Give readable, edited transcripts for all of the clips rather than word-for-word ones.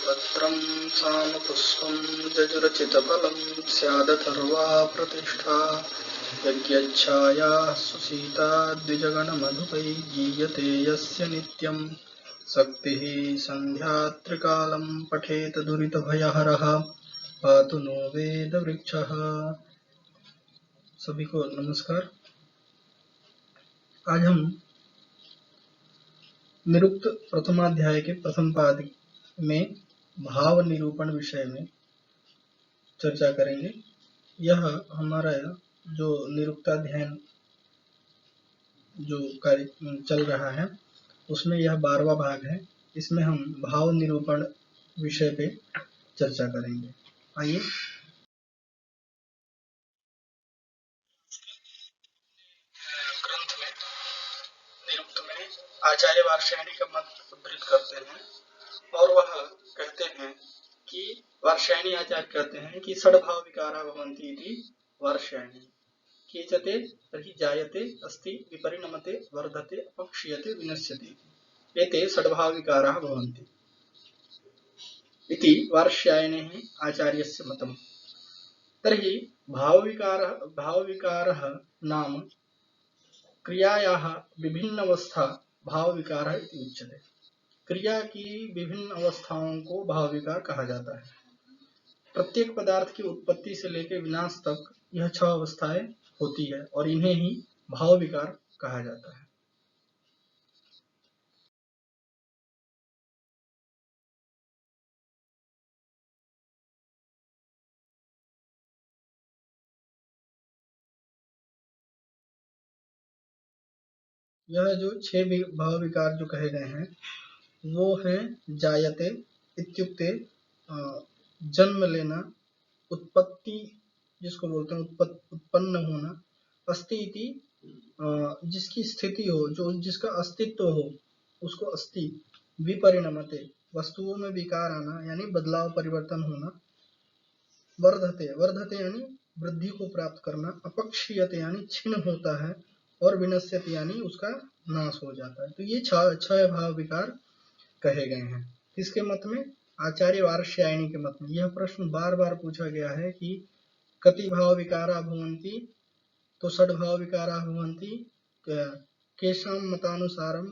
भद्रं सामपुष्पं जजुरचितफलं स्यादथर्वा प्रतिष्ठा यज्ञच्छायाः सुसीता द्विजगणमधुपैः गीयते यस्य नित्यं शक्तिः सन्ध्यात्रिकालं पठेत दुरितभयहरः पातु नो वेदवृक्षः। सभी को नमस्कार। आज हम निरुक्त प्रथमाध्याय के प्रथम पाद में भाव निरूपण विषय में चर्चा करेंगे। यह हमारा जो निरुक्ताध्ययन जो कार्य चल रहा है उसमें यह 12वां भाग है। इसमें हम भाव निरूपण विषय पे चर्चा करेंगे। आइए ग्रंथ में निरुक्त में आचार्य वार्ष्णेय का मत उद्धृत करते हैं और वह कहते हैं कि वार्ष्णेय आचार्य कहते हैं कि षड्भाव विकारा भवन्ति इति वार्ष्णेय कीचते तर्हि जायते अस्ति विपरिणमते वर्धते अपक्षीयते विनश्यति एते षड्भाव विकाराः भवन्ति इति वार्ष्णेयेन आचार्यस्य मतम्। तर्हि भाव विकारः नाम क्रियायाः विभिन्न अवस्था भाव विकारः इति उच्यते। क्रिया की विभिन्न अवस्थाओं को भाव विकार कहा जाता है। प्रत्येक पदार्थ की उत्पत्ति से लेकर विनाश तक यह 6 अवस्थाएं होती है और इन्हें ही भाव विकार कहा जाता है। यह जो 6 भाव विकार जो कहे गए हैं वो है जायते इत्युक्ते जन्म लेना, उत्पत्ति जिसको बोलते हैं उत्पन्न होना, अस्ति इति जिसकी स्थिति हो, जो जिसका अस्तित्व हो उसको अस्ति, विपरिणमते वस्तुओं में विकार आना यानी बदलाव परिवर्तन होना, वर्धते वर्धते यानी वृद्धि को प्राप्त करना, अपक्षीयते यानी क्षीण होता है और विनश्यते यानी उसका नाश हो जाता है। तो ये 6 भाव विकार कहे गए हैं। किसके मत में? आचार्य वार्ष्णेय के मत में। यह प्रश्न बार बार पूछा गया है कि कति भाव विकारा भवन्ति, तो षड्भाव विकारा भवन्ति, केषां मतानुसारम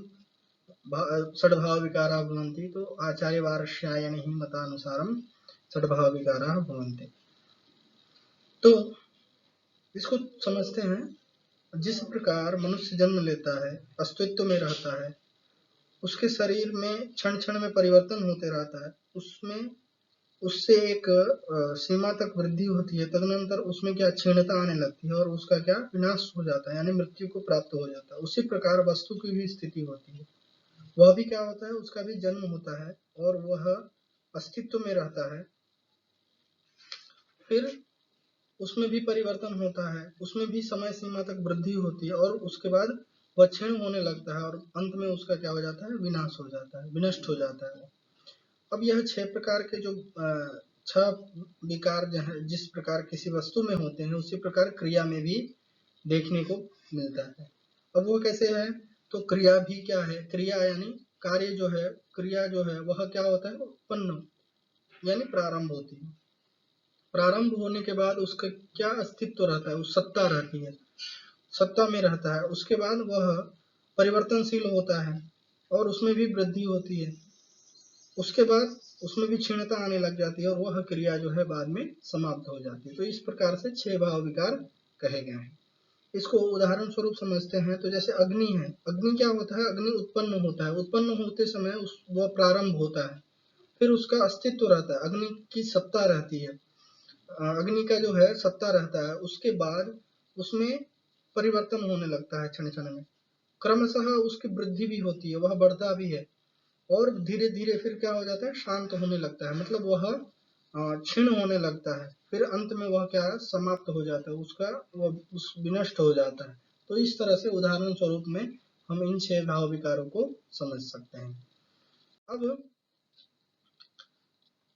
षड्भाव विकारा भवन्ति, तो आचार्य वार्ष्णेय ही मतानुसारम षड्भाव विकारा भवन्ति। तो इसको समझते हैं। जिस प्रकार मनुष्य जन्म लेता है, अस्तित्व में रहता है, उसके शरीर में क्षण क्षण में परिवर्तन होते रहता है, उसमें उससे एक सीमा तक वृद्धि होती है, तदनंतर उसमें क्या क्षीणता आने लगती है और उसका क्या विनाश हो जाता है यानी मृत्यु को प्राप्त हो जाता है। उसी प्रकार वस्तु की भी स्थिति होती है, वह भी क्या होता है, उसका भी जन्म होता है और वह अस्तित्व में रहता है, फिर उसमें भी परिवर्तन होता है, उसमें भी समय सीमा तक वृद्धि होती है और उसके बाद वह क्षीण होने लगता है और अंत में उसका क्या हो जाता है, विनाश हो जाता है, विनष्ट हो जाता है। अब यह 6 प्रकार के जो 6 विकार जो है, जिस प्रकार किसी वस्तु में होते हैं उसी प्रकार क्रिया में भी देखने को मिलता है। अब वो कैसे है, तो क्रिया भी क्या है, क्रिया यानी कार्य जो है, क्रिया जो है वह क्या होता है, उत्पन्न यानी प्रारंभ होती है। प्रारंभ होने के बाद उसका क्या अस्तित्व रहता है, उस सत्ता रहती है, सत्ता में रहता है। उसके बाद वह परिवर्तनशील होता है और उसमें भी वृद्धि होती है, उसके बाद उसमें भी क्षीणता आने लग जाती है और वह क्रिया जो है बाद में समाप्त हो जाती है। तो इस प्रकार से 6 भाव विकार कहे गए हैं। इसको उदाहरण स्वरूप समझते हैं तो जैसे अग्नि है, अग्नि क्या होता है, अग्नि उत्पन्न होता है, उत्पन्न होते समय वह प्रारंभ होता है, फिर उसका अस्तित्व रहता है, अग्नि की सत्ता रहती है, अग्नि का जो है सत्ता रहता है। उसके बाद उसमें परिवर्तन होने लगता है क्षण क्षण में, क्रमशः उसकी वृद्धि भी होती है, वह बढ़ता भी है और धीरे धीरे फिर क्या हो जाता है, शांत होने लगता है, मतलब वह क्षीण होने लगता है, फिर अंत में वह क्या है, समाप्त हो जाता है, उसका वह उस विनष्ट हो जाता है। तो इस तरह से उदाहरण स्वरूप में हम इन 6 भाव विकारों को समझ सकते हैं। अब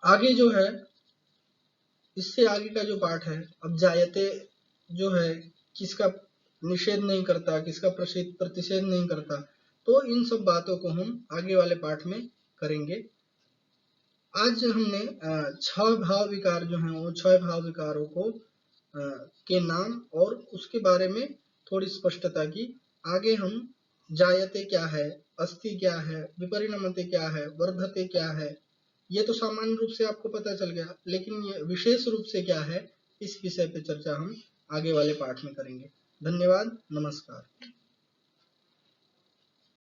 आगे जो है, इससे आगे का जो पाठ है, अब जायते जो है किसका निषेध नहीं करता, किसका प्रतिषेध नहीं करता, तो इन सब बातों को हम आगे वाले पाठ में करेंगे। आज हमने 6 भाव विकार जो हैं वो 6 भाव विकारों को के नाम और उसके बारे में थोड़ी स्पष्टता की। आगे हम जायते क्या है, अस्ति क्या है, विपरिणमते क्या है, वर्धते क्या है, ये तो सामान्य रूप से आपको पता चल गया, लेकिन ये विशेष रूप से क्या है, इस विषय पे चर्चा हम आगे वाले पाठ में करेंगे। धन्यवाद, नमस्कार।